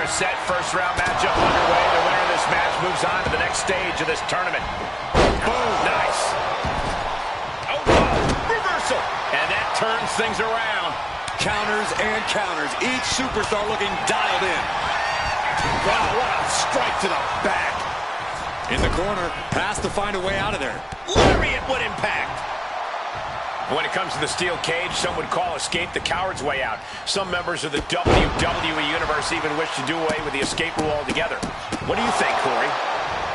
are set. First round matchup underway. The winner of this match moves on to the next stage of this tournament. Boom. Nice. Oh, reversal. And that turns things around. Counters and counters. Each superstar looking dialed in. Wow, what a strike to the back. In the corner, has to find a way out of there. Lariat would impact. When it comes to the steel cage, some would call escape the coward's way out. Some members of the WWE Universe even wish to do away with the escape rule altogether. What do you think, Corey?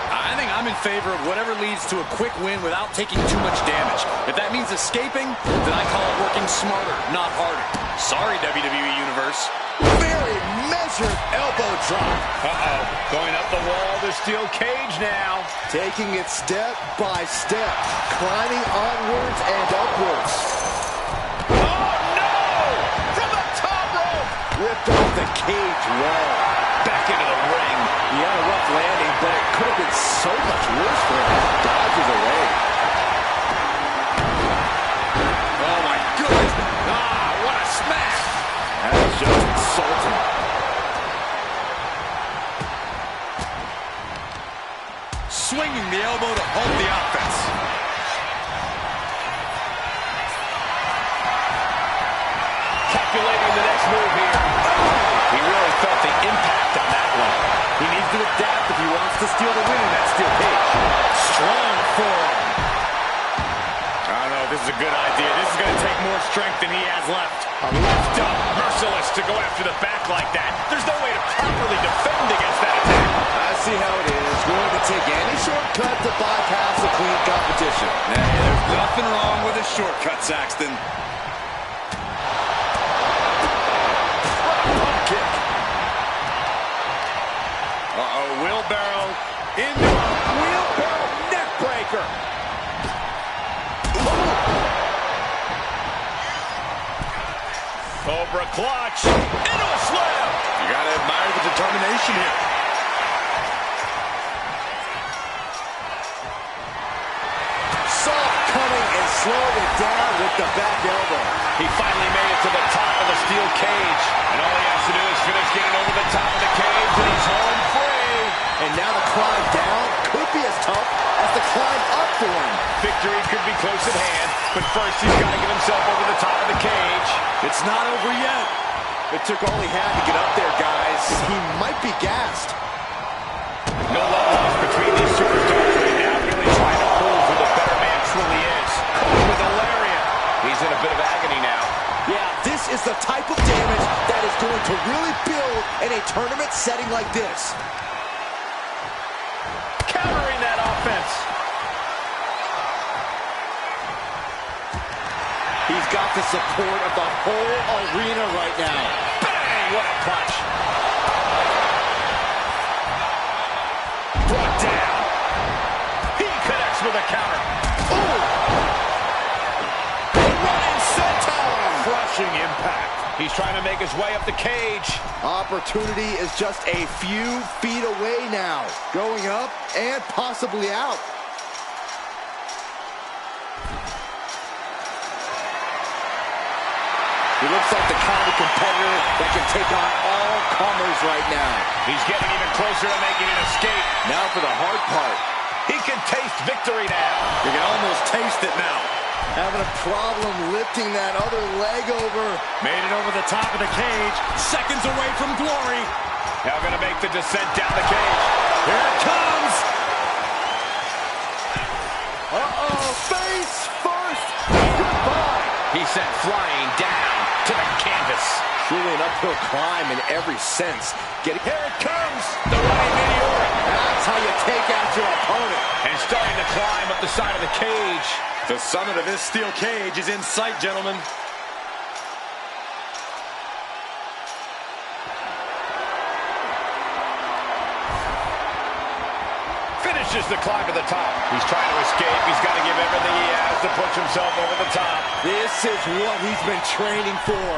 I think I'm in favor of whatever leads to a quick win without taking too much damage. If that means escaping, then I call it working smarter, not harder. Sorry, WWE Universe. Very measured elbow drop. Uh-oh. Going up the wall of the steel cage now. Taking it step by step. Climbing onwards and upwards. Oh, no! From the top rope! Ripped off the cage wall. Back into the ring. He had a rough landing, but it could have been so much worse for him. Dodges away. Oh, my goodness. Ah, what a smash. That's just insulting. Swinging the elbow to halt the offense. Calculating the next move here. He really felt the impact on that one. He needs to adapt if he wants to steal the win in that steel cage. Strong forearm. I don't know if this is a good idea. This is going to take more strength than he has left. A lift up, merciless to go after the back like that. There's no way to properly defend against that attack. I see how it is. Going to take any shortcut to bypass a clean competition. Hey, there's nothing wrong with a shortcut, Saxton. Kick. Uh-oh, wheelbarrow into a wheelbarrow neck breaker. Cobra clutch. Into a slam. You got to admire the determination here. Soft coming and slowed it down with the back elbow. He finally made it to the top of the steel cage. And all he has to do is finish getting over the top of the cage, and he's home free. And now the climb down could be as tough as the climb up for him. Victory could be close at hand, but first he's got to get himself over the top of the cage. It's not over yet. It took all he had to get up there, guys. He might be gassed. No love lost between these superstars right now, really trying to prove who the better man truly is. Caught with a lariat. He's in a bit of agony now. Yeah, this is the type of damage that is going to really build in a tournament setting like this. Countering that offense. He's got the support of the whole arena right now. Bang! What a punch. Brought down. He connects with a counter. Ooh! Running senton. Crushing impact. He's trying to make his way up the cage. Opportunity is just a few feet away now. Going up and possibly out. He looks like the kind of competitor that can take on all comers right now. He's getting even closer to making an escape. Now for the hard part. He can taste victory now. You can almost taste it now. Having a problem lifting that other leg over. Made it over the top of the cage. Seconds away from glory. Now going to make the descent down the cage. Here it comes. Uh-oh, face first. Goodbye. He sent flying down to the canvas. Truly an uphill climb in every sense. Here it comes. The running meteor. That's how you take out your opponent. And starting to climb up the side of the cage. The summit of this steel cage is in sight, gentlemen. Finishes the climb to the top. He's trying to escape. He's got to give everything he has to push himself over the top. This is what he's been training for.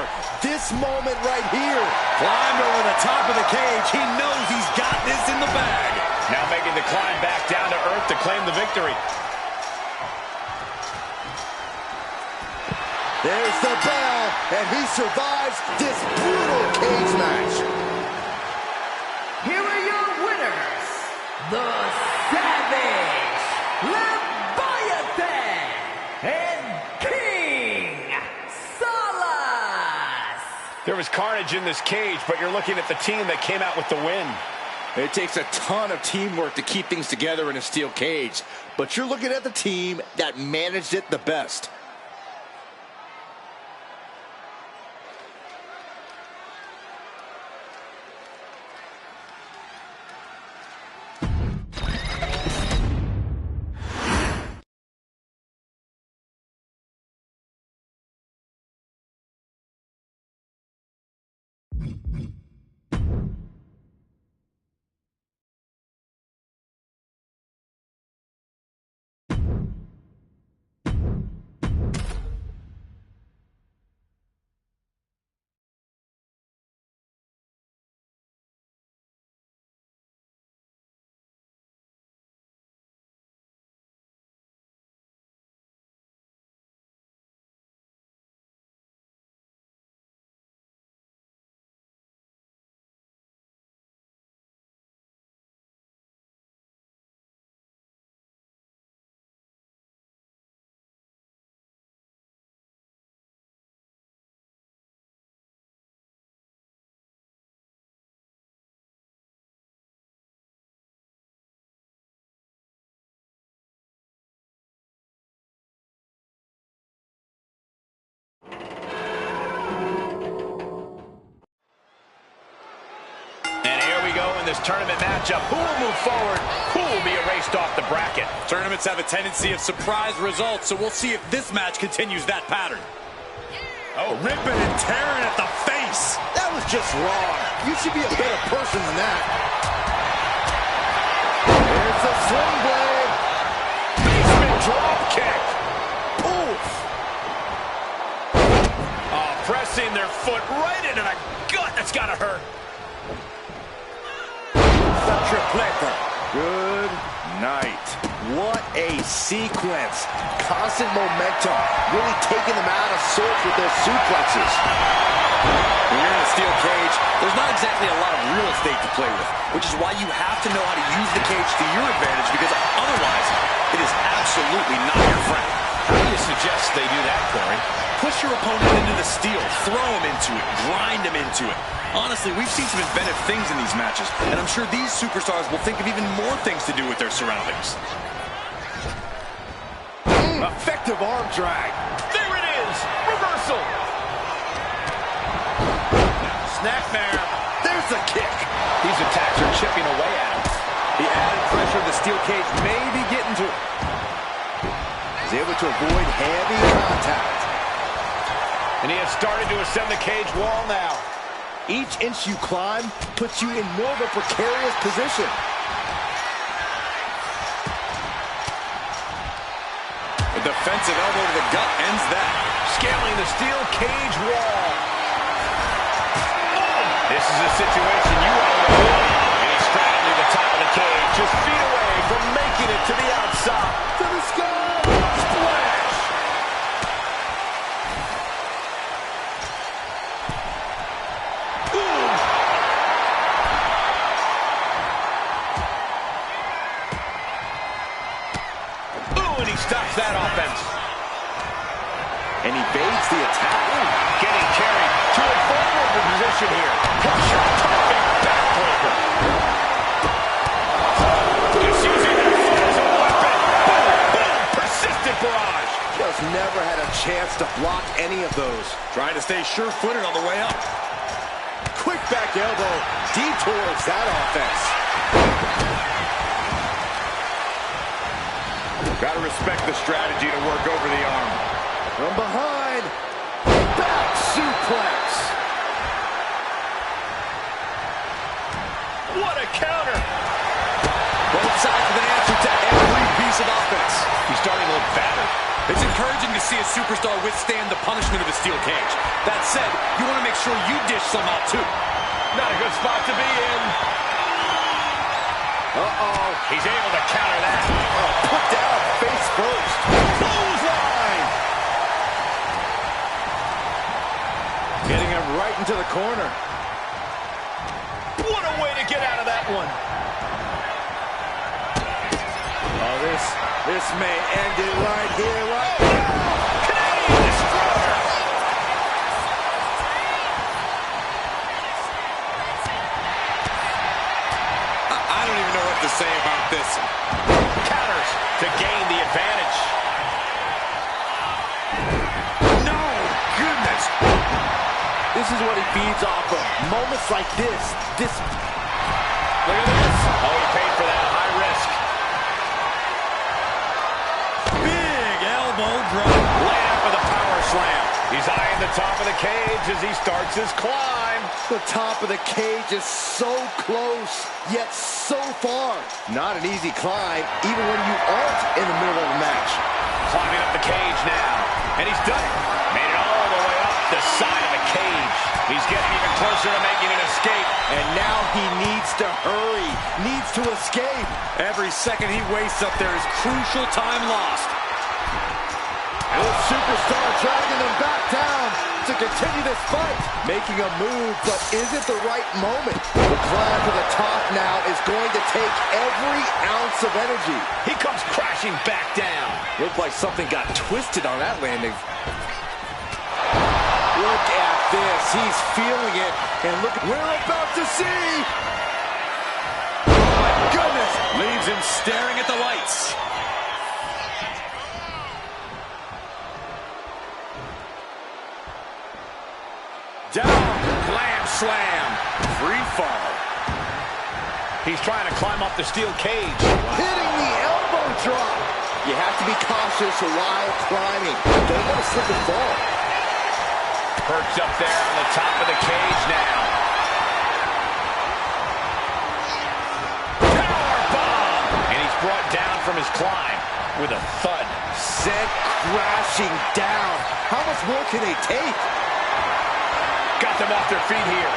This moment right here. Climbed over the top of the cage. He knows he's got this in the bag. Now making the climb back down to earth to claim the victory. There's the bell, and he survives this brutal cage match. the Savage, Leviathan, and King Salas. There was carnage in this cage, but you're looking at the team that came out with the win. It takes a ton of teamwork to keep things together in a steel cage, but you're looking at the team that managed it the best. This tournament matchup, who will move forward, who will be erased off the bracket? Tournaments have a tendency of surprise results, so we'll see if this match continues that pattern. Oh, ripping and tearing at the face. That was just wrong. You should be a better person than that. It's a sling blade. Basement drop kick. Oof. Oh, pressing their foot right into the gut. That's gotta hurt. Tripleta. Good night. What a sequence. Constant momentum. Really taking them out of sorts with those suplexes. When you're in a steel cage, there's not exactly a lot of real estate to play with, which is why you have to know how to use the cage to your advantage, because otherwise, it is absolutely not your friend. How do you suggest they do that, Corey? Push your opponent into the steel, throw him into it, grind him into it. Honestly, we've seen some inventive things in these matches, and I'm sure these superstars will think of even more things to do with their surroundings. Effective arm drag. There it is! Reversal! Snackmare. There's the kick. These attacks are chipping away at him. The added pressure of the steel cage may be getting to him. He's able to avoid heavy contact. And he has started to ascend the cage wall now. Each inch you climb puts you in more of a precarious position. A defensive elbow to the gut ends that. Scaling the steel cage wall. Oh, this is a situation you want to avoid. And he's straddling the top of the cage, just feet away from making it to the outside. To the sky. Splash. And he stops that offense. And he baits the attack. Getting carried to a vulnerable position here. Pressure, perfect backbreaker. Just using that foot as a weapon. Boom, boom, persistent barrage. Just never had a chance to block any of those. Trying to stay sure-footed on the way up. Quick back elbow detours that offense. Gotta respect the strategy to work over the arm. From behind, back suplex. What a counter. Both sides with an answer to every piece of offense. He's starting to look battered. It's encouraging to see a superstar withstand the punishment of a steel cage. That said, you want to make sure you dish some out too. Not a good spot to be in. Uh-oh. He's able to counter that. Put down face first. Clothesline. Getting him right into the corner. What a way to get out of that one. This may end it right here, right? Canadian Destroyer! I don't even know what to say about this. Counters to gain the advantage. No, goodness. This is what he feeds off of. Moments like this. Look at this. Oh, he paid for that. High risk. Big elbow drop. Laid out with a power slam. He's eyeing the top of the cage as he starts his climb. The top of the cage is so close, yet so far. Not an easy climb, even when you aren't in the middle of a match. Climbing up the cage now. And he's done it. Made it all the way up the side of the cage. He's getting even closer to making an escape. And now he needs to hurry, needs to escape. Every second he wastes up there is crucial time lost. This superstar dragging him back down to continue this fight. Making a move, but is it the right moment? The climb to the top now is going to take every ounce of energy. He comes crashing back down. Looked like something got twisted on that landing. Look at this. He's feeling it. And look, we're about to see. Oh, my goodness. Leaves him staring at the lights. Down, glam slam, free fall. He's trying to climb up the steel cage. Hitting the elbow drop. You have to be cautious while climbing. Don't want to slip and fall. Perched up there on the top of the cage now. Power bomb! And he's brought down from his climb with a thud. Sent crashing down. How much more can they take? Got them off their feet here.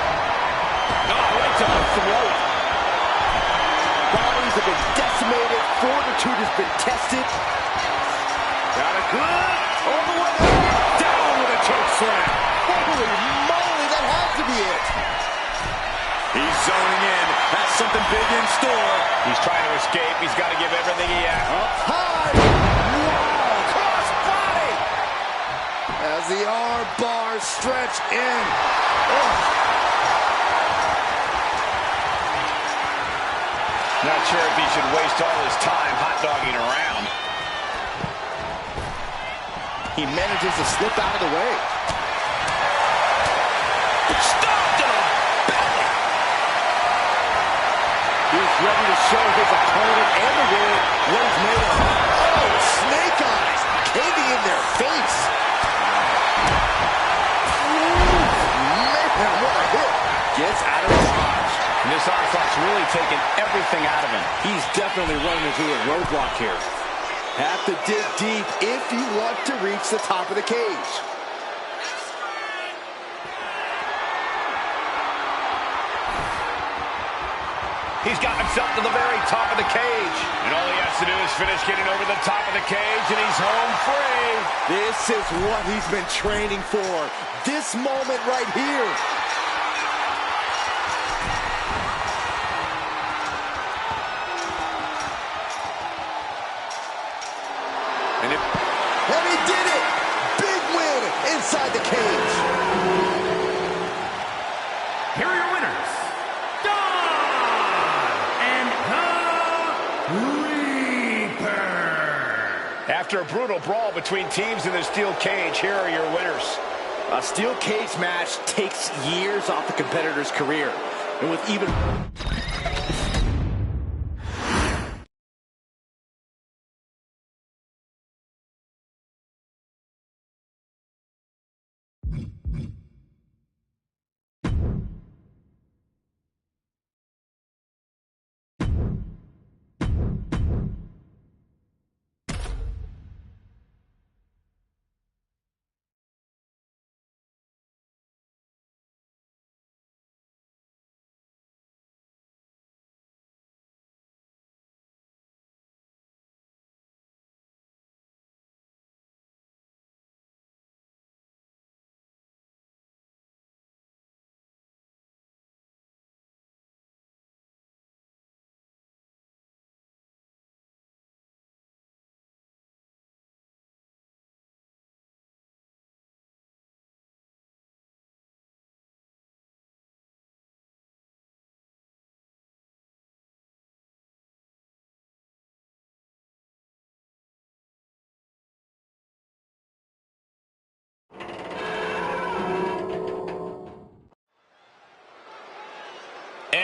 Oh, right to the throat. Bodies have been decimated. Fortitude has been tested. Got a good. All the way down with a choke slam. Holy moly, that has to be it. He's zoning in. Has something big in store. He's trying to escape. He's got to give everything he has. Up high. Wow, cross body. As the arm bars stretch in. Oh. Not sure if he should waste all his time hot-dogging around. He manages to slip out of the way. Stopped in the belly. He's ready to show his opponent and the world what he's made of. Oh, snake eyes caving in their face. Man, what a hit. Gets out of dodge. And this onslaught's really taken everything out of him. He's definitely running into a roadblock here. Have to dig deep if you want to reach the top of the cage. He's got himself to the very top of the cage. And all he has to do is finish getting over the top of the cage, and he's home free. This is what he's been training for. This moment right here. And he did it! Big win inside the cage. Here are your winners, Dawn and the Reaper. After a brutal brawl between teams in the steel cage, here are your winners. A steel cage match takes years off the competitor's career. And with even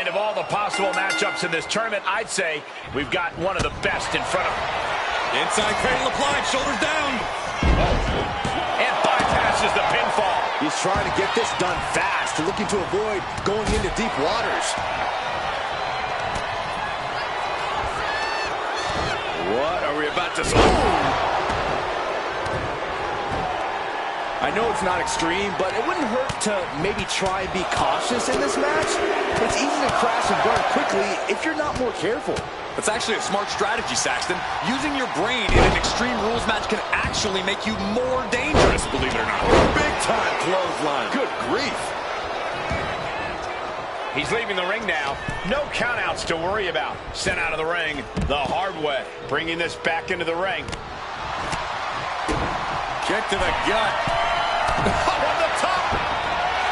And of all the possible matchups in this tournament, I'd say we've got one of the best in front of him. Inside cradle applied, shoulders down. And bypasses the pinfall. He's trying to get this done fast, looking to avoid going into deep waters. What are we about to see? I know it's not extreme, but it wouldn't hurt to maybe try and be cautious in this match. It's easy to crash and burn quickly if you're not more careful. That's actually a smart strategy, Saxton. Using your brain in an Extreme Rules match can actually make you more dangerous, believe it or not. Big time clothesline. Good grief. He's leaving the ring now. No countouts to worry about. Sent out of the ring the hard way. Bringing this back into the ring. Kick to the gut. On the top.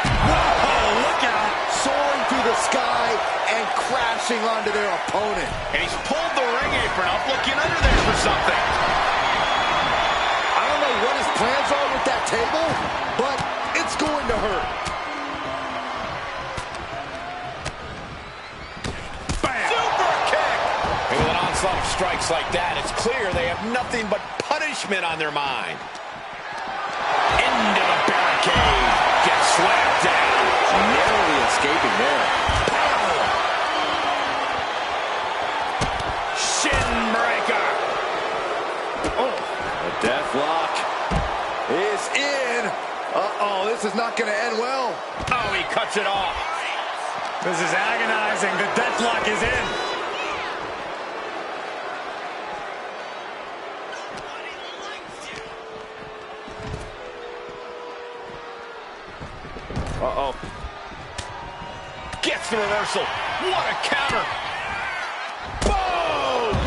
Whoa, look out. Soaring through the sky and crashing onto their opponent. And he's pulled the ring apron up, looking under there for something. I don't know what his plans are with that table, but it's going to hurt. Bam. Super kick. And with an onslaught of strikes like that, it's clear they have nothing but punishment on their mind. Into the barricade. Gets slammed down. Narrowly escaping there. Shin breaker. Oh, the death lock is in. Uh-oh, this is not going to end well. Oh, he cuts it off. This is agonizing. The death lock is in. Uh-oh. Gets the reversal. What a counter. Boom!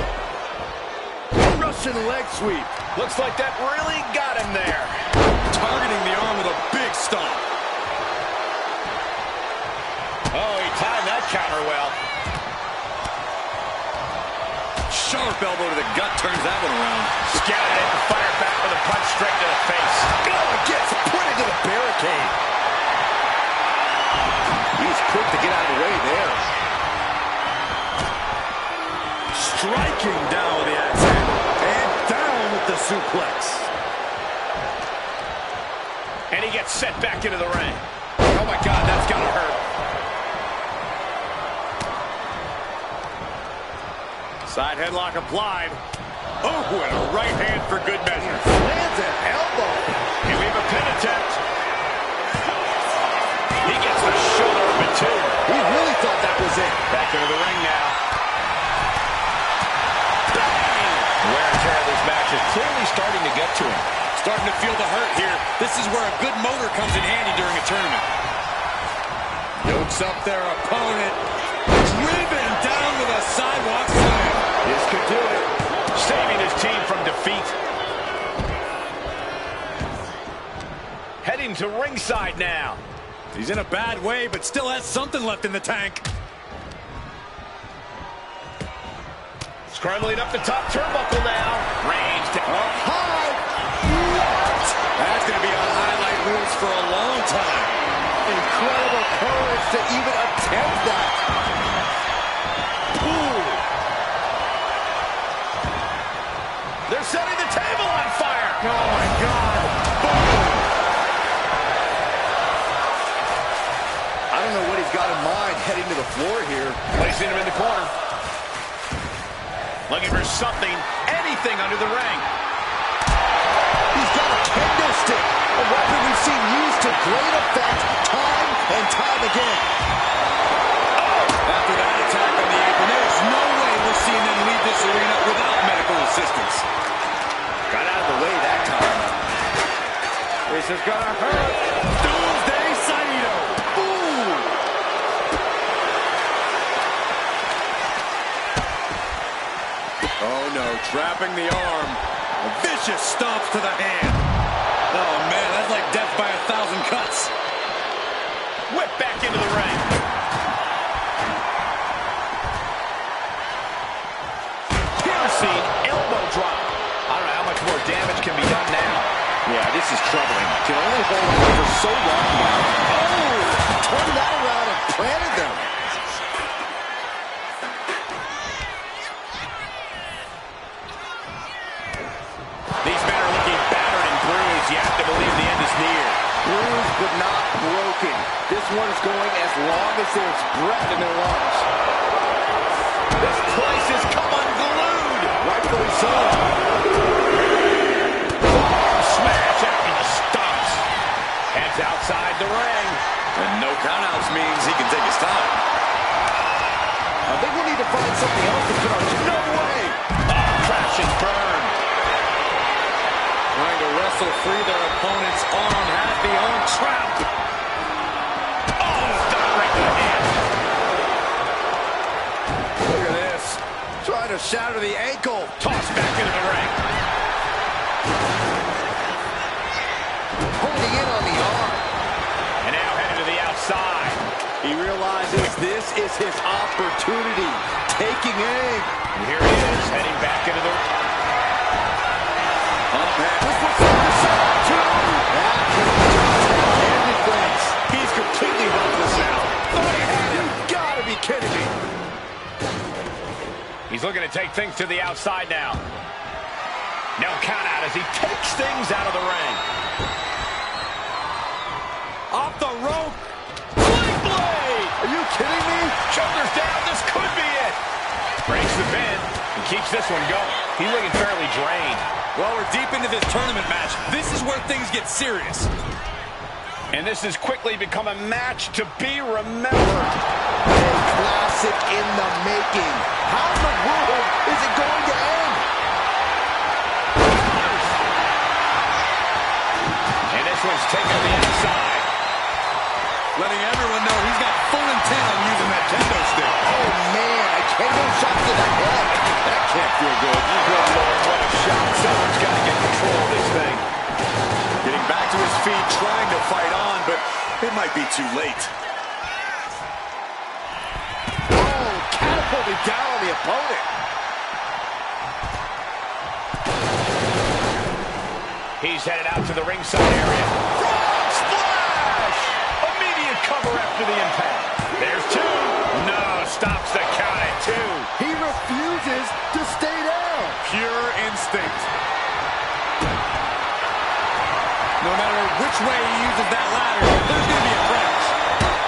Russian leg sweep. Looks like that really got him there. Targeting the arm with a big stomp. Oh, he timed that counter well. Sharp elbow to the gut turns that one around. Scouted it and fired back with a punch straight to the face. Oh, gets put into the barricade. He's quick to get out of the way there. Striking down with the axe handle. And down with the suplex. And he gets set back into the ring. Oh, my God, that's got to hurt. Side headlock applied. Oh, and a right hand for good measure. Lands an elbow. And we have a pin attempt. He gets the shoulder up in two. We really thought that was it. Back into the ring now. Bang! Wear and tear of this match is clearly starting to get to him. Starting to feel the hurt here. This is where a good motor comes in handy during a tournament. Yokes up their opponent. Driven down with a sidewalk slam. This could do it. Saving his team from defeat. Heading to ringside now. He's in a bad way, but still has something left in the tank. Scrambling up the top turnbuckle now. Range down. Up high. What? That's going to be on highlight reels for a long time. Incredible courage to even attempt that. Ooh. They're setting the table on fire. Oh, my God. Boom. I don't know what he's got in mind heading to the floor here. Placing him in the corner. Looking for something, anything under the ring. He's got a kendo stick, a weapon we've seen used to great effect time and time again. After that attack on the apron, there's no way we're seeing them leave this arena without medical assistance. Got out of the way that time. This is gonna hurt. Doomsday Saito. Ooh. Oh no, trapping the arm. A vicious stomps to the hand. Oh man, that's like death by 1,000 cuts. Whip back into the ring. Piercing elbow drop. I don't know how much more damage can be done now. Yeah, this is troubling. Can only hold on for so long now. Oh, turned that around and planted them. one is going as long as there's breath in their lungs. This place has come unglued. Rightfully so. Smash after the stomps. Heads outside the ring. And no countouts means he can take his time. I think we'll need to find something else to put on. No way! Crash and burn. Trying to wrestle free their opponent's arm, has the arm trapped. Oh, stop right to the hand. Look at this. Trying to shatter the ankle. Tossed back into the ring. Holding in on the arm. And now headed to the outside. He realizes this is his opportunity. Taking aim. And here he is, heading back into the... This looks like the shot, too. That can just end things. He's completely helpless now. Oh, he had him. You gotta be kidding me. He's looking to take things to the outside now. No count out as he takes things out of the ring. Off the rope. Sling blade! Are you kidding me? Shoulders down, this could be it. Breaks the pin and keeps this one going. He's looking fairly drained. Well, we're deep into this tournament match. This is where things get serious. And this has quickly become a match to be remembered. A classic in the making. How in the world is it going to end? And this one's taken to the inside. Letting everyone know he's got full intent on using that kendo stick. Oh, man. A kendo shot to the head. That can't feel good. Good Lord, what a shot. Someone's got to get control of this thing. Getting back to his feet, trying to fight on, but it might be too late. Oh, catapulted down on the opponent. He's headed out to the ringside area. Frog splash! Immediate cover after the impact. There's two. No, stops the count at two. He refuses to stay down. Pure instinct. No matter which way he uses that ladder, there's going to be a crash.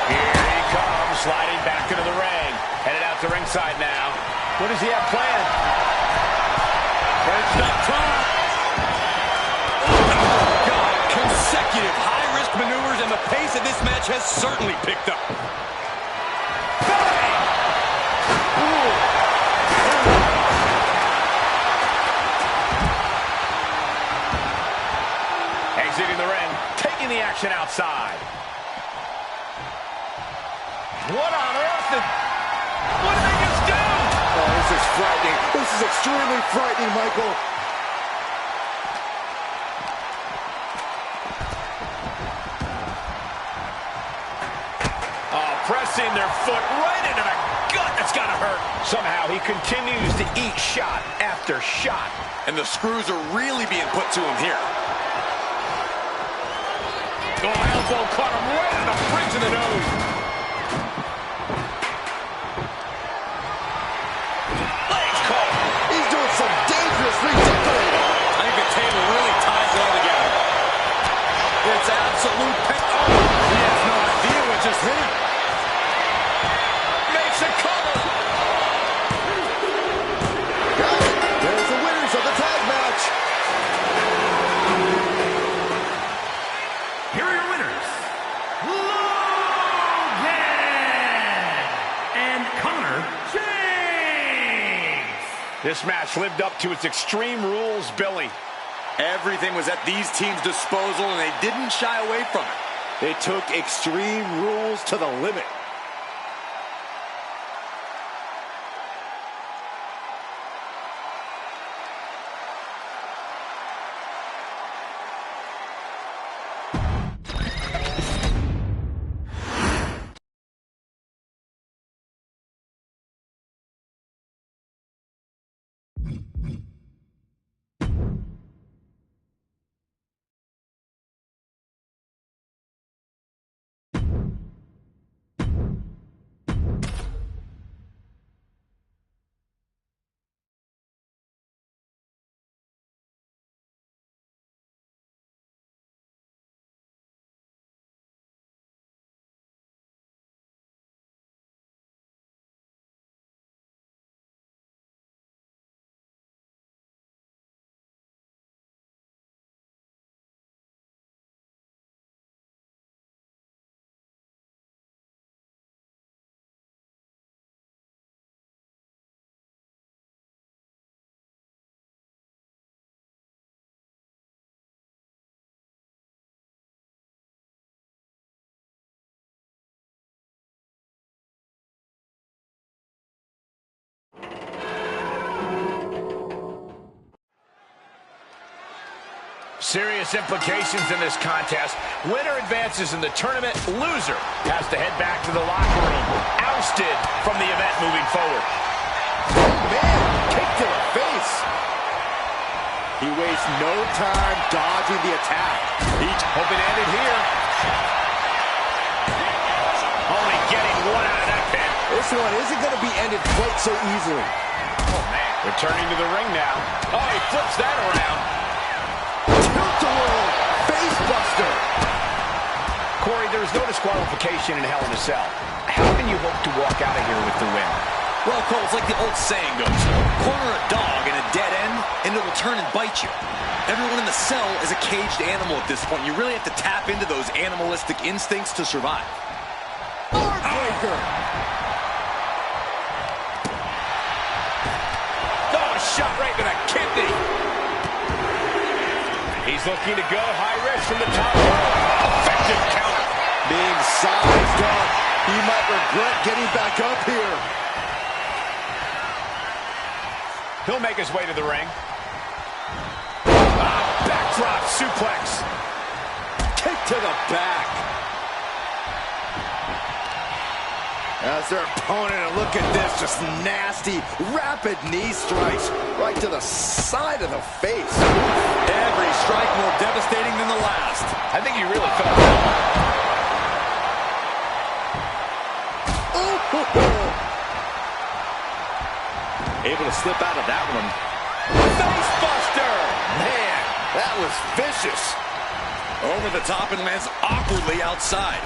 Here he comes, sliding back into the ring. Headed out to ringside now. What does he have planned? Perched up top. Oh, God. Consecutive high-risk maneuvers, and the pace of this match has certainly picked up. Exiting the ring, taking the action outside. What on earth? What did they just do? Oh, this is frightening. This is extremely frightening, Michael. Oh, pressing their foot right into the gut. That's got to hurt. Somehow he continues to eat shot after shot. And the screws are really being put to him here. Oh, elbow caught him right in the bridge of the nose. Legs caught. He's doing some dangerous ridiculous. I think the table really ties it all together. It's absolute pain. Oh, he has no idea what just hit him. Makes a cover. Got it. There's the winners of the tag match. Here are your winners, Logan and Connor James. This match lived up to its Extreme Rules billing. Everything was at these teams' disposal, and they didn't shy away from it. They took Extreme Rules to the limit. Serious implications in this contest. Winner advances in the tournament. Loser has to head back to the locker room. Ousted from the event moving forward. Man, kick to the face. He wastes no time dodging the attack. Each hoping to end it here. Only getting one out of that pin. This one isn't going to be ended quite so easily. Oh, man. Returning to the ring now. Oh, he flips that around. Tilt-a-whirl face buster. Corey, there is no disqualification in Hell in a Cell. How can you hope to walk out of here with the win? Well, Cole, it's like the old saying goes, corner a dog in a dead end, and it'll turn and bite you. Everyone in the cell is a caged animal at this point. You really have to tap into those animalistic instincts to survive. Heartbreaker. Oh, a shot right to the kidney. He's looking to go high risk from the top rope. Effective counter. Being sized up. He might regret getting back up here. He'll make his way to the ring. Backdrop suplex. Kick to the back. As their opponent, and look at this, just nasty, rapid knee strikes right to the side of the face. Every strike more devastating than the last. I think he really felt it. Able to slip out of that one. Face buster! Man, that was vicious. Over the top and lands awkwardly outside.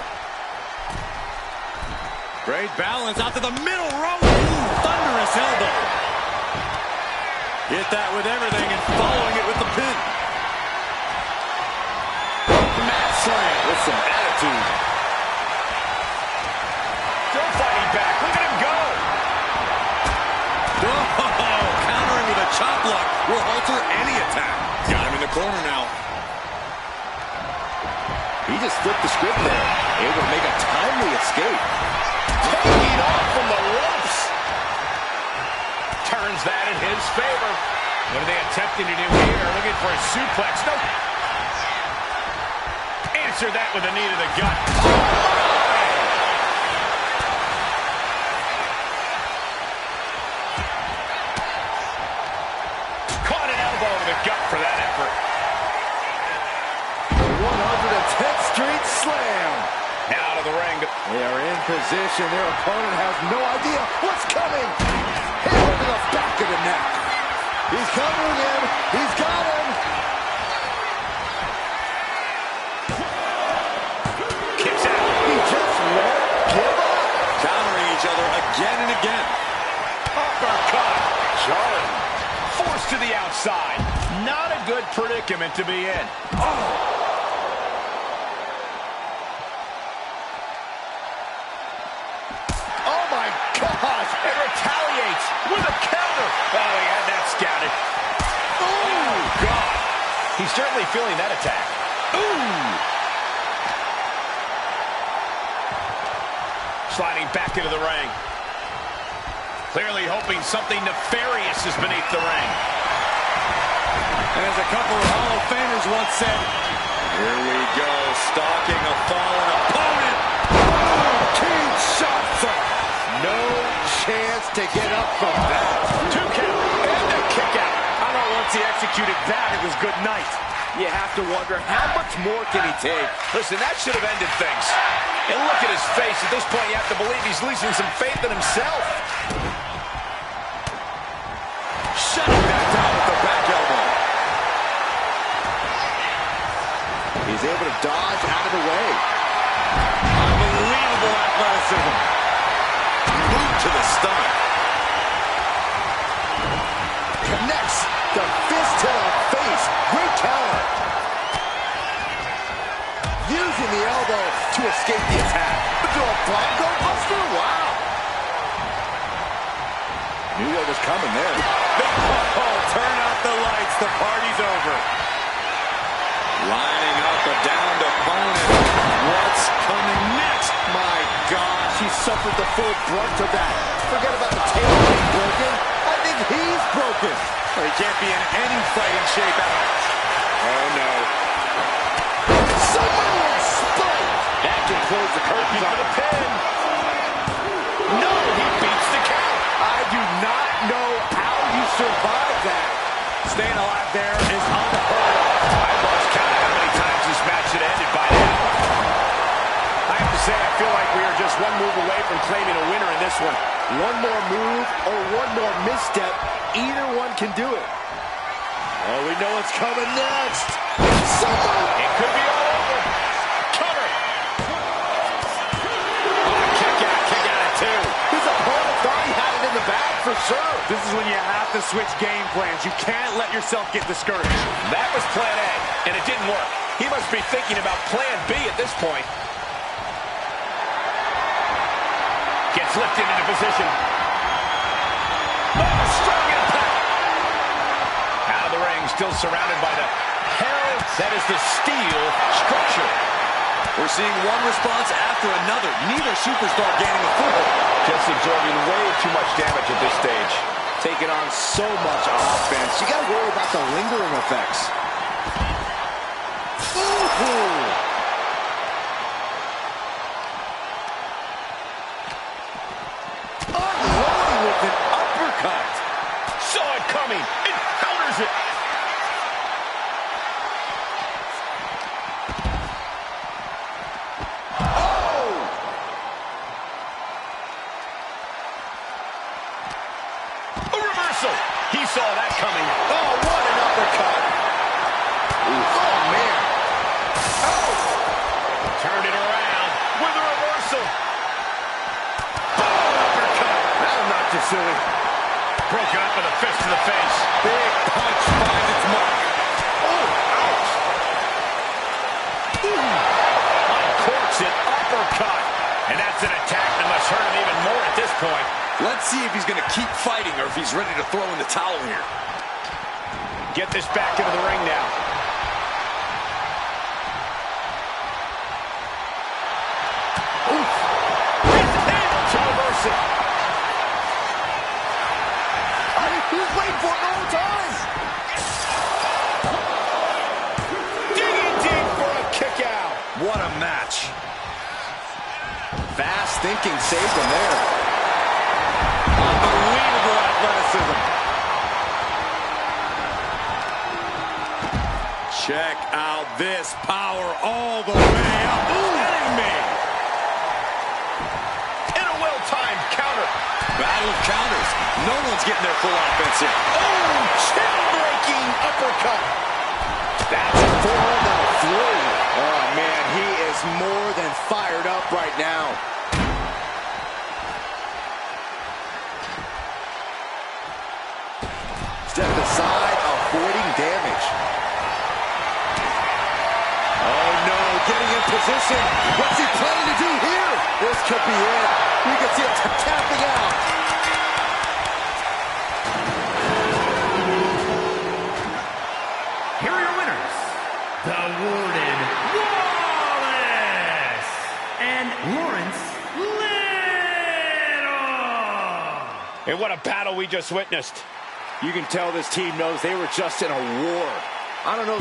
Great balance out to the middle row. Ooh, thunderous elbow. Hit that with everything and following it with the pin. Mat slam with some attitude. Still fighting back. Look at him go. Oh, countering with a chop block will alter any attack. Got him in the corner now. He just flipped the script there. Able to make a timely escape. Taking off from the ropes. Turns that in his favor. What are they attempting to do here? Looking for a suplex. No. Answer that with a knee to the gut. Caught an elbow to the gut for that effort. 110th Street Slam. Now to the ring. They are in position. Their opponent has no idea what's coming. Hammer to the back of the neck. He's covering him. He's got him. Kicks out. He just won't give up. Countering each other again and again. Uppercut. Jarring. Forced to the outside. Not a good predicament to be in. Oh. And retaliates with a counter. Oh, he had that scouted. Oh, God. He's certainly feeling that attack. Ooh. Sliding back into the ring. Clearly hoping something nefarious is beneath the ring. And as a couple of Hall of Famers once said, here we go, stalking a fallen opponent. King shots up. No chance to get up from that. 2 count and a kick out. I don't know, once he executed that, it was good night. You have to wonder, how much more can he take? Listen, that should have ended things. And look at his face. At this point, you have to believe he's losing some faith in himself. Shutting that down with the back elbow. He's able to dodge out of the way. Unbelievable athleticism. Boot to the stomach. Connects the fist to the face. Great counter. Using the elbow to escape the attack. Into a Bronco Buster? Wow. Knew that was coming there. Oh, turn out the lights. The party's over. Lining up a downed opponent. What's coming next? My gosh, he suffered the full brunt of that. Forget about the table being broken. I think he's broken. Well, he can't be in any fighting shape. Oh, no. Samoan spike! That can close the curtains on the pin. No, he beats the count. I do not know how you survive that. Staying alive there is unheard of. I've lost count of how many times this match should have ended by now. I have to say, I feel like we are just one move away from claiming a winner in this one. One more move or one more misstep, either one can do it. Oh, we know what's coming next. It could be all over. Cover. Oh, kick out at two. His opponent thought he had it in the bag for sure. This is when you have to switch game plans. You can't let yourself get discouraged. That was plan A, and it didn't work. He must be thinking about plan B at this point. Gets lifted into position. Oh, strong impact. Out of the ring, still surrounded by the hell that is the steel structure. We're seeing one response after another. Neither superstar gaining a foothold. Just absorbing way too much damage at this stage. Taking on so much offense. You got to worry about the lingering effects. Ooh. Unloading with an uppercut. Saw it coming. It counters it. He saw that coming. Oh, what an uppercut. Oh, man. Oh. Turned it around with a reversal. Oh, uppercut. That'll knock you silly. Broken up with a fist to the face. Big punch finds its mark. Oh, ouch. Uncorks it, uppercut. And that's an attack that must hurt him even more at this point. Let's see if he's going to keep fighting or if he's ready to throw in the towel here. Get this back into the ring now. Oof. He's able to reverse it. He's waiting for it the whole time. Digging deep for a kick out. What a match. Fast thinking saved him there. Unbelievable athleticism. Check out this power all the way up. Kidding me. And a well-timed counter. Battle of counters. No one's getting their full offense here. Oh, chin-breaking uppercut. That's a four that'll through. Oh, man, he is more than fired up right now. Step aside, avoiding damage. Oh, no, getting in position. What's he planning to do here? This could be it. We can see him tapping out. Here are your winners, the Warden Wallace and Lawrence Little. And what a battle we just witnessed. You can tell this team knows they were just in a war. I don't know.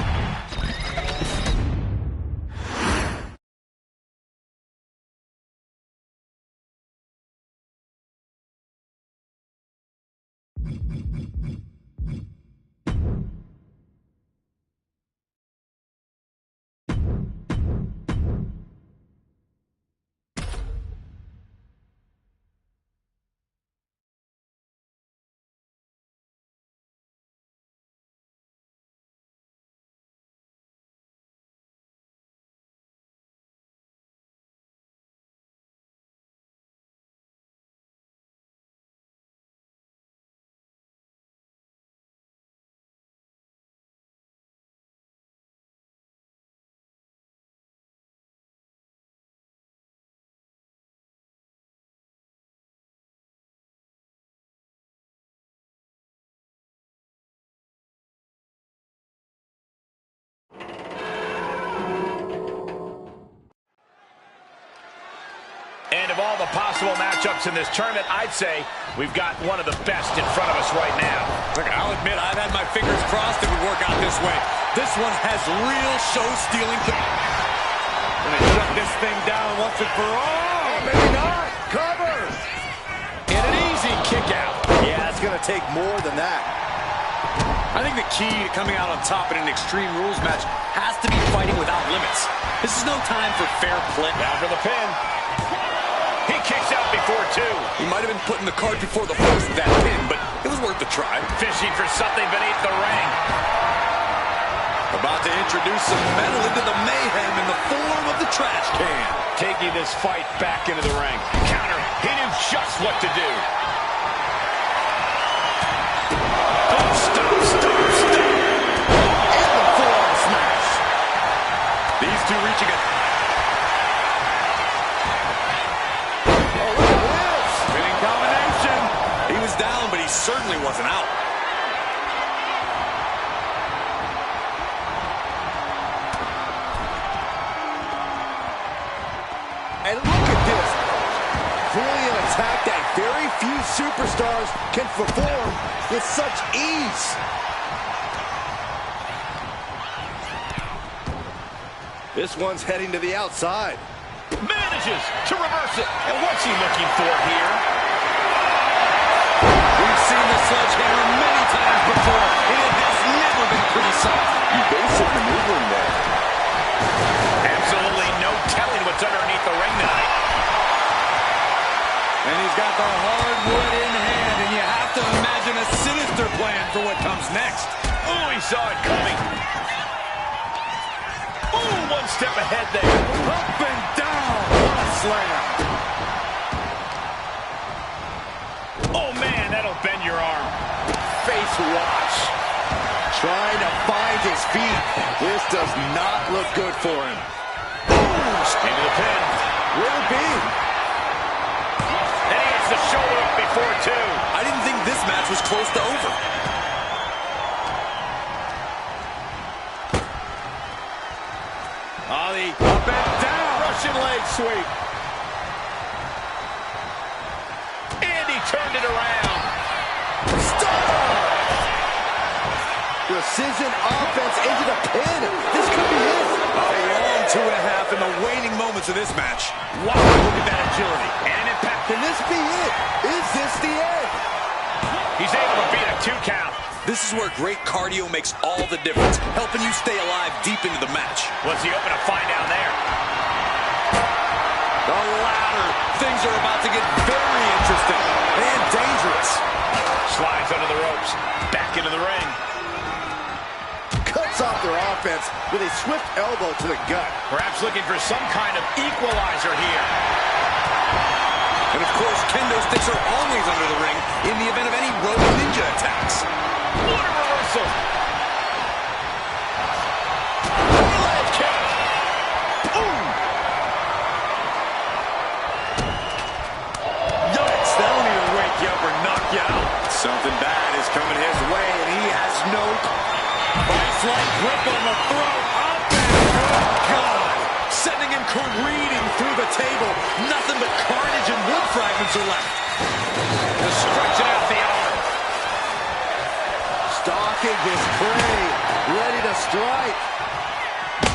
And of all the possible possible matchups in this tournament, I'd say we've got one of the best in front of us right now. Look, I'll admit I've had my fingers crossed it would work out this way. This one has real show-stealing. Gonna shut this thing down once and for all. Maybe not. Cover. And an easy kick out. Yeah, it's going to take more than that. I think the key to coming out on top in an Extreme Rules match has to be fighting without limits. This is no time for fair play. Down for the pin. He kicks out before two. He might have been putting the cart before the horse with that pin, but it was worth the try. Fishing for something beneath the ring. About to introduce some metal into the mayhem in the form of the trash can. Taking this fight back into the ring. Counter. He knew just what to do. Oh, stop. And the forearm smash. These two reaching it. Oh, look at this. Winning combination. He was down, but he certainly wasn't out. And look at this. Clearly an attack that very few superstars can perform with such ease. This one's heading to the outside. Manages to reverse it. And what's he looking for here? We've seen the sledgehammer many times before, and it has never been pretty soft. Evasive maneuvering there. Absolutely no telling what's underneath the ring tonight. And he's got the hardwood in hand, and you have to imagine a sinister plan for what comes next. Oh, he saw it coming. Oh, one step ahead there. Up and down. What a slam. Oh, man, that'll bend your arm. Face wash. Trying to find his feet. This does not look good for him. Into the pin. Will it be? And he hits the shoulder up before two. I didn't think this match was close to over. Ollie up and down. Russian leg sweep. And he turned it around. Stop! Precision offense into the pin. This could be it. A long 2.5 in the waning moments of this match. Wow, look at that agility and impact. Can this be it? Is this the end? He's able to beat a 2 count. This is where great cardio makes all the difference, helping you stay alive deep into the match. What's he hoping to find down there? The ladder. Things are about to get very interesting and dangerous. Slides under the ropes. Back into the ring. Cuts off their offense with a swift elbow to the gut. Perhaps looking for some kind of equalizer here. And of course, kendo sticks are always under the ring in the event of any rogue ninja attacks. What a reversal. Leg kick. Ooh. Yikes, that'll either wake you up or knock you out. Something bad is coming his way, and he has no... Vice-like grip on the throat. Up and good God. Sending him careening through the table. Nothing but carnage and wood fragments are left. Just stretching out the arm. Stalking his prey. Ready to strike.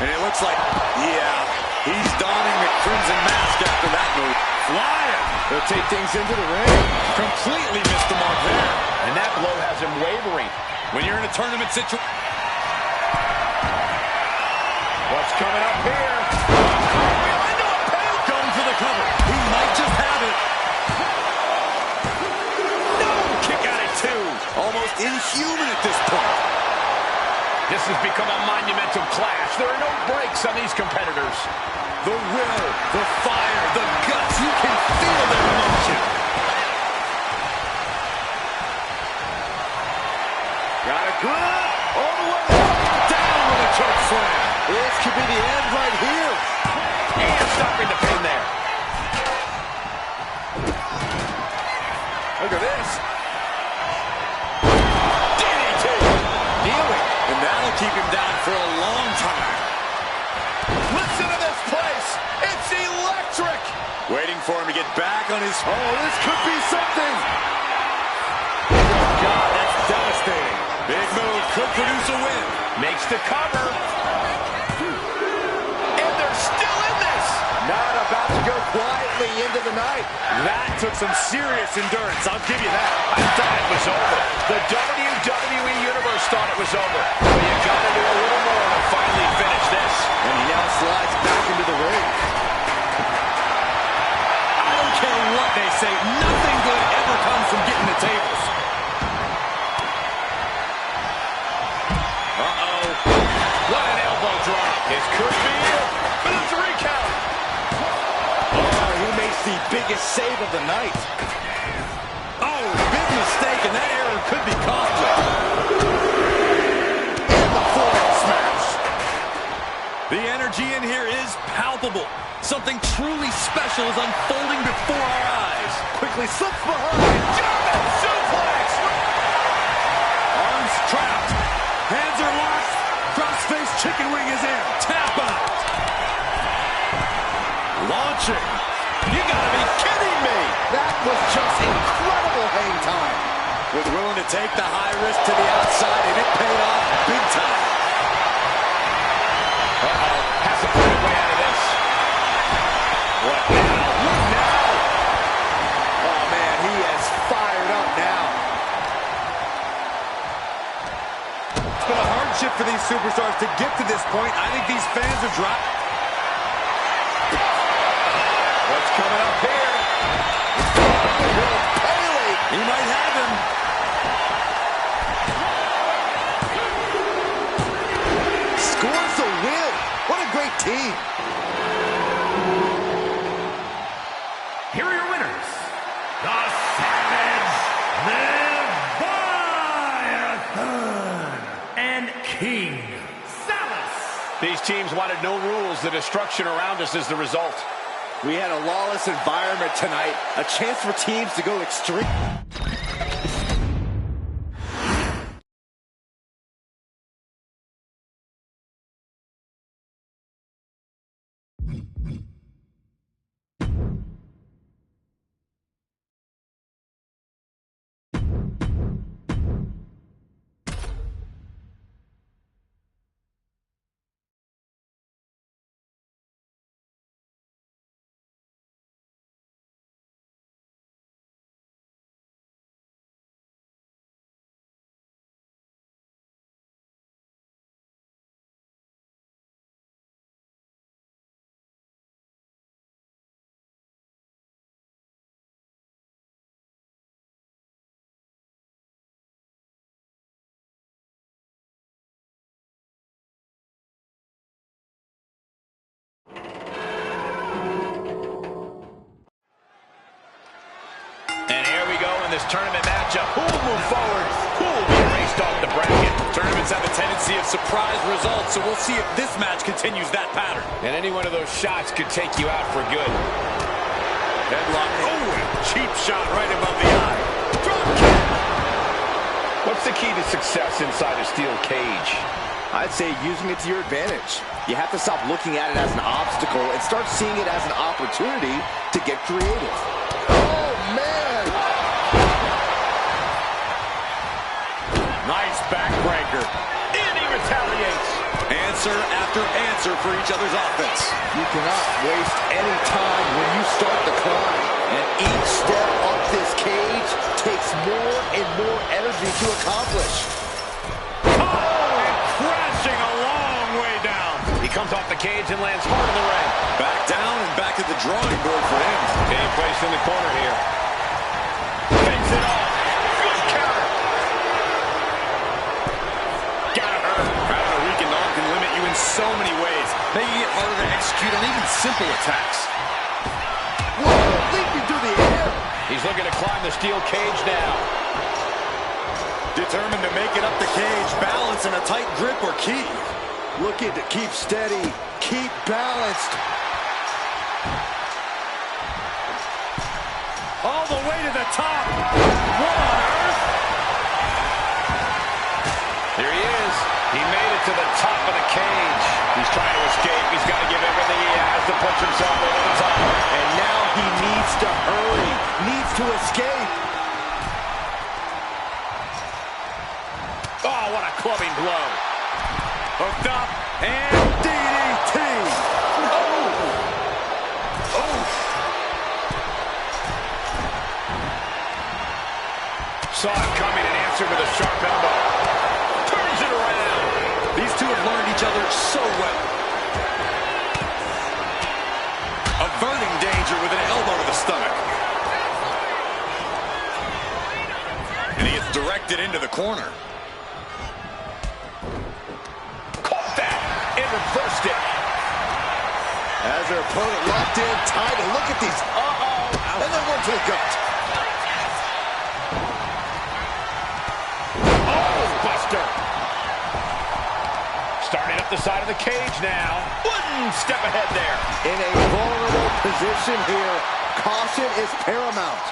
And it looks like, yeah, he's donning the crimson mask after that move. Flying. They'll take things into the ring. Completely missed the mark there. And that blow has him wavering. When you're in a tournament situation... What's coming up here? Going for the cover. He might just have it. No! Kick out at 2. Almost inhuman at this point. This has become a monumental clash. There are no breaks on these competitors. The will, the fire, the guts. You can feel their emotion. Got a grip. All the way. Down with a choke slam. This could be the end right here. And stopping the pin there. Look at this. DDT. Kneeling. And that'll keep him down for a long time. Listen to this place. It's electric. Waiting for him to get back back on his... Oh, this could be something. God, that's devastating. Big move, could produce a win. Makes the cover. And they're still in this. Not about to go quietly into the night. That took some serious endurance, I'll give you that. I thought it was over. The WWE Universe thought it was over. But you gotta do a little more to finally finish this. And he now slides back into the ring. I don't care what they say, nothing good ever comes from getting the tables. Uh-oh. What an elbow drop. This could be it. But it's a recount. Oh, he makes the biggest save of the night. Oh, big mistake, and that error could be costly. And the forearm smash. The energy in here is palpable. Something truly special is unfolding before our eyes. Quickly slips behind. German suplex. Arms trapped. Hands are locked. Crossface chicken wing is in. Tap out. Launching. You gotta be kidding me. That was just incredible hang time. Was willing to take the high risk to the outside, and it paid off big time. Uh-oh. Has to find a way out of this. What now? What now? Oh, man, he is fired up now. It's been a hardship for these superstars to get to this point. I think these fans are dropped. What's coming up here? He might have him. Scores the win. What a great team. Here are your winners. The Savage, Leviathan, and King Salas. These teams wanted no rules. The destruction around us is the result. We had a lawless environment tonight. A chance for teams to go extreme. This tournament matchup. Who will move forward? Who will be raced off the bracket? Tournaments have a tendency of surprise results, so we'll see if this match continues that pattern. And any one of those shots could take you out for good. Headlock. Oh, cheap shot right above the eye. Drop kick. What's the key to success inside a steel cage? I'd say using it to your advantage. You have to stop looking at it as an obstacle and start seeing it as an opportunity to get creative. Oh, man! Nice backbreaker. And he retaliates. Answer after answer for each other's offense. You cannot waste any time when you start the climb. And each step up this cage takes more and more energy to accomplish. Oh, and crashing a long way down. He comes off the cage and lands hard in the ring. Back down and back to the drawing board for him. Getting placed in the corner here. Takes it off. Good counter. Got her. Having a weakened arm can limit you in so many ways, making it harder to execute on even simple attacks. Whoa, leaping through the air. He's looking to climb the steel cage now. Determined to make it up the cage, balance and a tight grip are key. Looking to keep steady, keep balanced. All the way to the top. What on earth? Here he is. He made it to the top of the cage. He's trying to escape. He's got to give everything he has to push himself over the top. And now he needs to hurry, needs to escape. Oh, what a clubbing blow. Hooked up, and DDT. saw it coming and answered with a sharp elbow. Turns it around. These two have learned each other so well. Averting danger with an elbow to the stomach. And he gets directed into the corner. Caught that and reversed it. As their opponent locked in tight, and look at these. And then one to the gut. Buster. Starting up the side of the cage now. One step ahead there. In a vulnerable position here. Caution is paramount.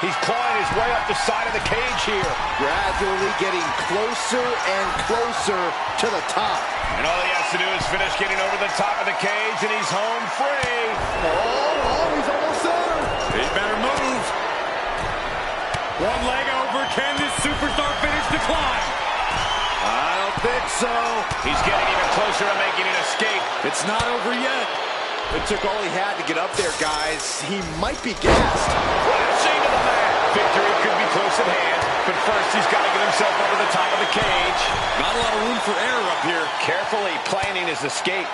He's clawing his way up the side of the cage here. Gradually getting closer and closer to the top. And all he has to do is finish getting over the top of the cage, and he's home free. Oh, he's almost there. He better move. One leg over. Can this superstar finish the climb? I don't think so. He's getting even closer to making an escape. It's not over yet. It took all he had to get up there, guys. He might be gassed. Crashing to the mat. Victory could be close at hand, but first he's got to get himself over the top of the cage. Not a lot of room for error up here. Carefully planning his escape.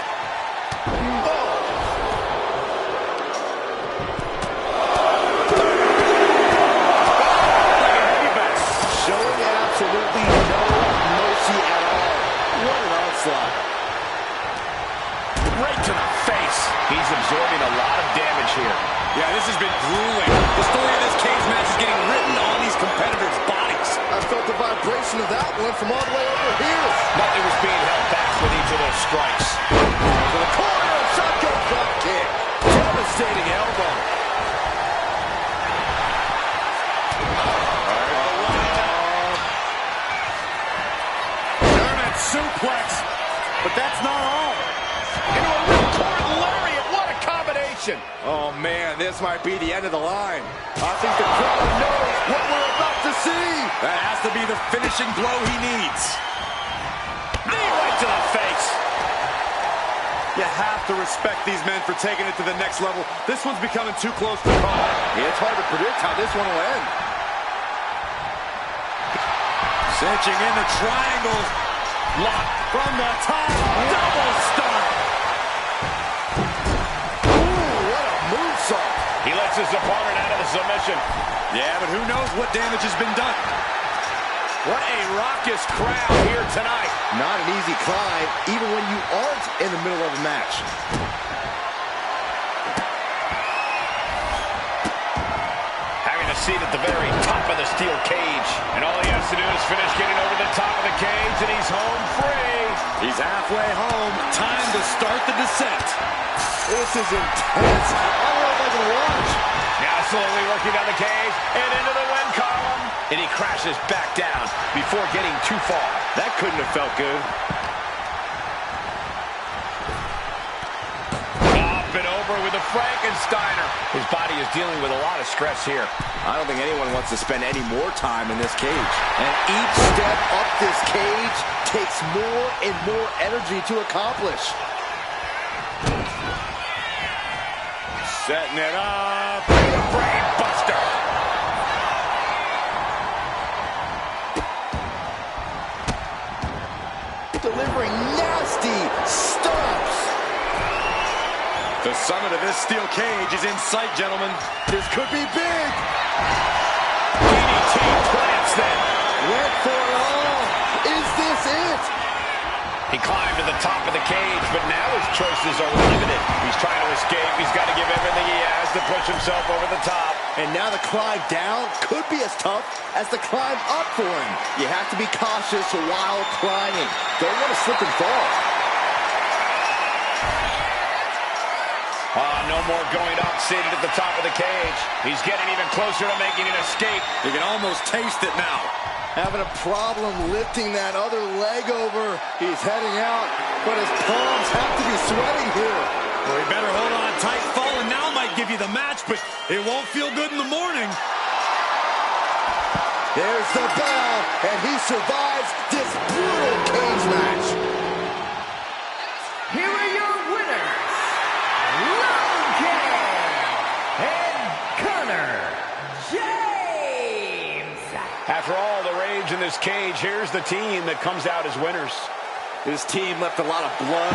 Showing absolutely no mercy at all. What an onslaught. Right to the face. He's absorbing a lot of damage here. Yeah, this has been grueling. The story of this cage match is getting written on these competitors' bodies. I felt the vibration of that one from all the way over here. Nothing was being held back with each of those strikes. To the corner, shotgun drop kick. Devastating elbow. German suplex, but that's not all. Into a ripcord lariat. What a combination. Oh, man, this might be the end of the line. I think the crowd knows what we're about to see. That has to be the finishing blow he needs. Knee right to the face. You have to respect these men for taking it to the next level. This one's becoming too close to call. It's hard to predict how this one will end. Cinching in the triangles. Lock from the top. Double stomp. Ooh, what a moonsault. He lets his opponent out of the submission. Yeah, but who knows what damage has been done. What a raucous crowd here tonight. Not an easy climb, even when you aren't in the middle of a match. Having a seat at the very top of the steel cage. And all he has to do is finish getting over the top of the cage, and he's home free. He's halfway home. Time to start the descent. This is intense. I don't know if I can watch. Now slowly working down the cage and into the win column. And he crashes back down before getting too far. That couldn't have felt good. Up and over with a Frankensteiner. His body is dealing with a lot of stress here. I don't think anyone wants to spend any more time in this cage. And each step up this cage takes more and more energy to accomplish. Setting it up. Brain buster. Delivering nasty stomps. The summit of this steel cage is in sight, gentlemen. This could be big. DDT plants them. Went for it all. Is this it? He climbed to the top of the cage, but now his choices are limited. He's trying to escape. He's got to give everything he has to push himself over the top. And now the climb down could be as tough as the climb up for him. You have to be cautious while climbing. Don't want to slip and fall. No more going up, seated at the top of the cage. He's getting even closer to making an escape. You can almost taste it now. Having a problem lifting that other leg over. He's heading out, but his palms have to be sweating here. Well, he better hold on tight. Falling now might give you the match, but it won't feel good in the morning. There's the bell, and he survives this brutal cage match. Here are your winners, Long and Connor James. After all the rage in this cage, here's the team that comes out as winners. This team left a lot of blood.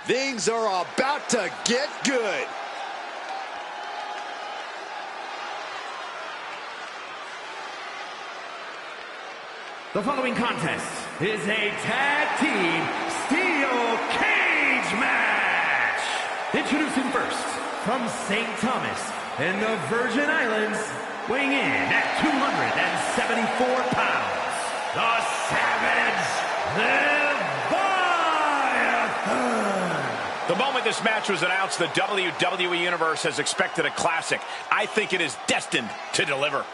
Things are about to get good. The following contest is a tag team steel cage match. Introducing first, from St. Thomas in the Virgin Islands, weighing in at 274 pounds, the Savage Leviathan. The moment this match was announced, the WWE Universe has expected a classic. I think it is destined to deliver.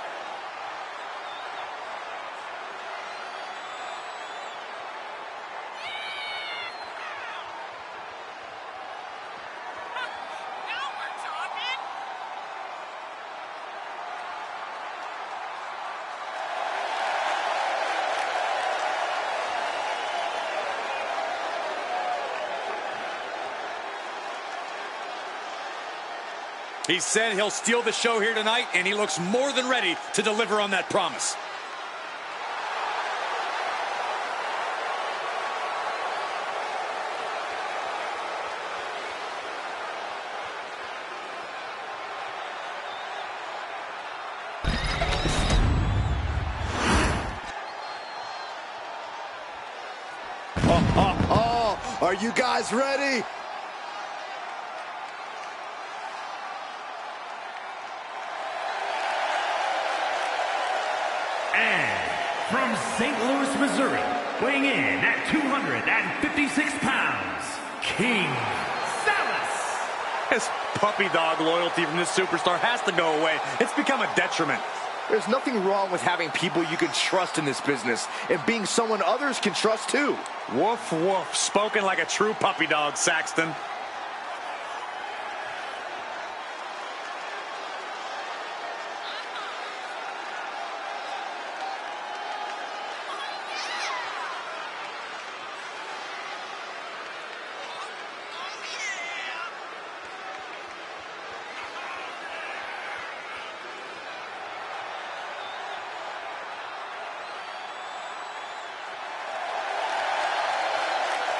He said he'll steal the show here tonight, and he looks more than ready to deliver on that promise. Are you guys ready? And from St. Louis, Missouri, weighing in at 256 pounds, King Salas. This puppy dog loyalty from this superstar has to go away. It's become a detriment. There's nothing wrong with having people you can trust in this business and being someone others can trust too. Woof, woof. Spoken like a true puppy dog, Saxton.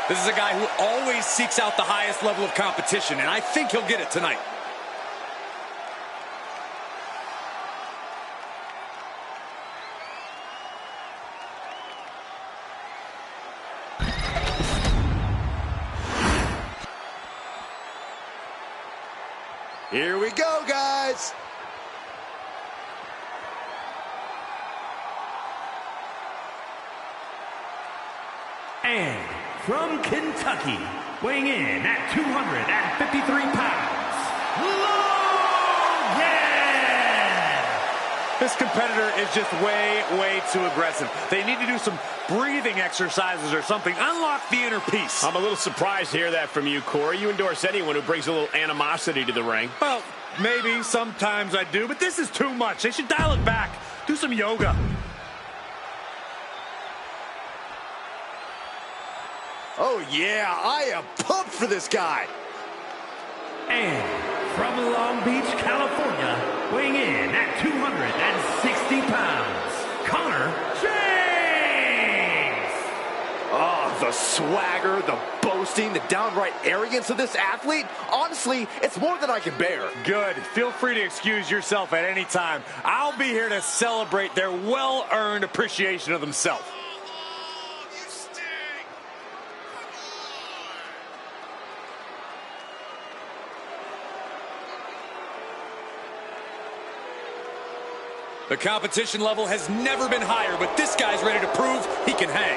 This is a guy who always seeks out the highest level of competition, and I think he'll get it tonight. Here we go, guys. And from Kentucky, weighing in at 253 pounds, Logan! This competitor is just way too aggressive. They need to do some breathing exercises or something. Unlock the inner peace. I'm a little surprised to hear that from you, Corey. You endorse anyone who brings a little animosity to the ring. Well, maybe sometimes I do, but this is too much. They should dial it back. Do some yoga. Oh, yeah, I am pumped for this guy. And from Long Beach, California, weighing in at 260 pounds, Connor James! Oh, the swagger, the boasting, the downright arrogance of this athlete. Honestly, it's more than I can bear. Good. Feel free to excuse yourself at any time. I'll be here to celebrate their well-earned appreciation of themselves. The competition level has never been higher, but this guy's ready to prove he can hang.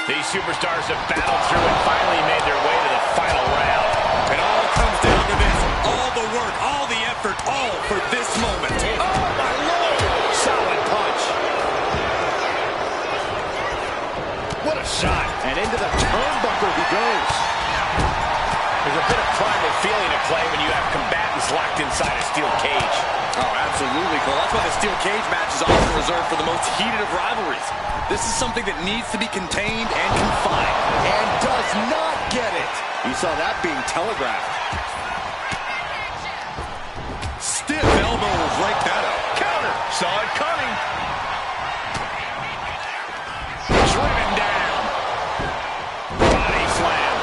These superstars have battled through and finally made their way to the final round. It all comes down to this. All the work, all the effort, all for this moment. Oh, my Lord! Solid punch. What a shot. And into the turnbuckle he goes. There's a bit of primal feeling at play when you have combatants locked inside a steel cage. Oh, absolutely, Cole. That's why the steel cage match is often reserved for the most heated of rivalries. This is something that needs to be contained and confined. And does not get it. You saw that being telegraphed. Stiff elbow will break that up. Counter. Saw it coming. Driven down. Body slam.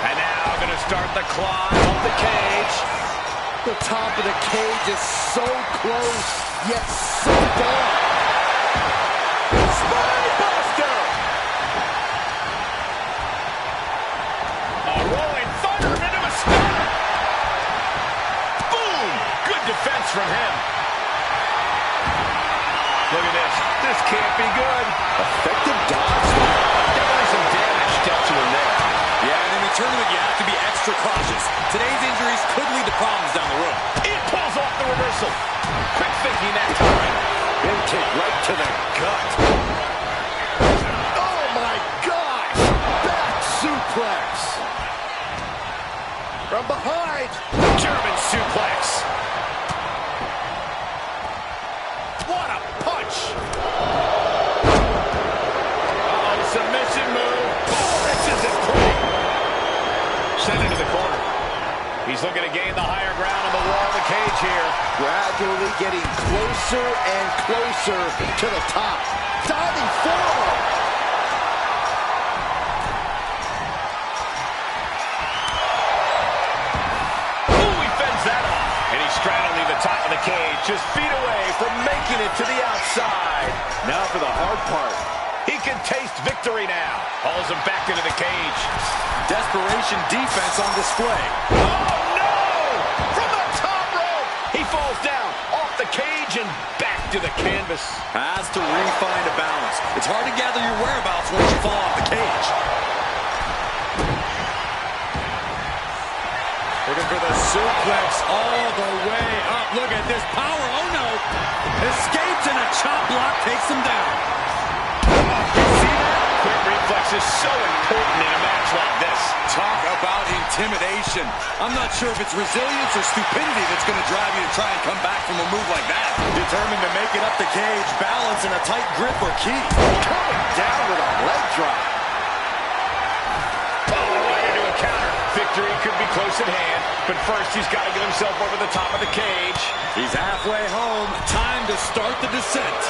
And now going to start the climb up the cage. The top of the cage is so close, yet so far. Spine buster. A rolling thunder into a stunner. Boom. Good defense from him. Look at this. This can't be good. Effective dodge. Definitely some damage dealt to him there. Yeah, and in the tournament, you have to be extra cautious. Today's injuries could lead to problems down the road. It pulls off the reversal. Quick thinking that time. Big kick right to the gut. Oh, my gosh. Back suplex. From behind. German suplex. What a punch. Uh-oh, submission move. This isn't pretty. Sent into the corner. He's looking to gain the higher ground on the wall of the cage here. Gradually getting closer and closer to the top. Diving forward. Ooh, he fends that off. And he's straddling the top of the cage, just feet away from making it to the outside. Now for the hard part. He can taste victory now. Hauls him back into the cage. Desperation defense on display. Oh, no! From the top rope! He falls down, off the cage, and back to the canvas. Has to refine a balance. It's hard to gather your whereabouts once you fall off the cage. Looking for the suplex all the way up. Look at this power. Oh, no. Escapes and a chop block takes him down. You see that? Quick reflex is so important in a match like this. Talk about intimidation. I'm not sure if it's resilience or stupidity that's going to drive you to try and come back from a move like that. Determined to make it up the cage, balance and a tight grip are key. Coming down with a leg drop. Oh, right into a counter. Victory could be close at hand, but first he's got to get himself over the top of the cage. He's halfway home. Time to start the descent.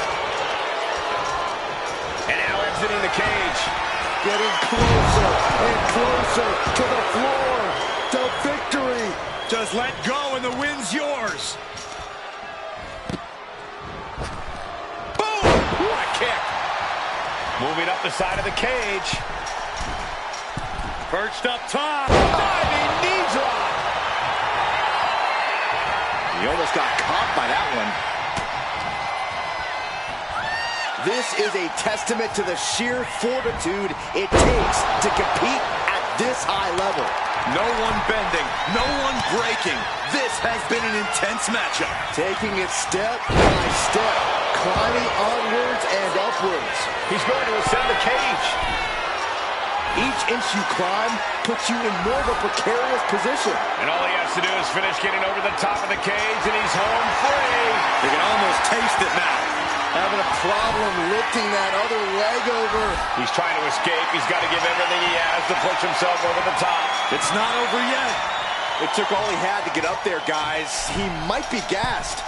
And now exiting the cage. Getting closer and closer to the floor. To victory. Just let go and the win's yours. Boom! What a kick. Moving up the side of the cage. Perched up top. Diving knee drop. He almost got caught by that one. This is a testament to the sheer fortitude it takes to compete at this high level. No one bending, no one breaking. This has been an intense matchup. Taking it step by step, climbing onwards and upwards. He's going to ascend the cage. Each inch you climb puts you in more of a precarious position. And all he has to do is finish getting over the top of the cage, and he's home free. You can almost taste it now. Having a problem lifting that other leg over. He's trying to escape. He's got to give everything he has to push himself over the top. It's not over yet. It took all he had to get up there, guys. He might be gassed.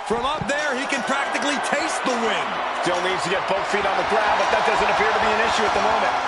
From up there, he can practically taste the wind. Still needs to get both feet on the ground, but that doesn't appear to be an issue at the moment.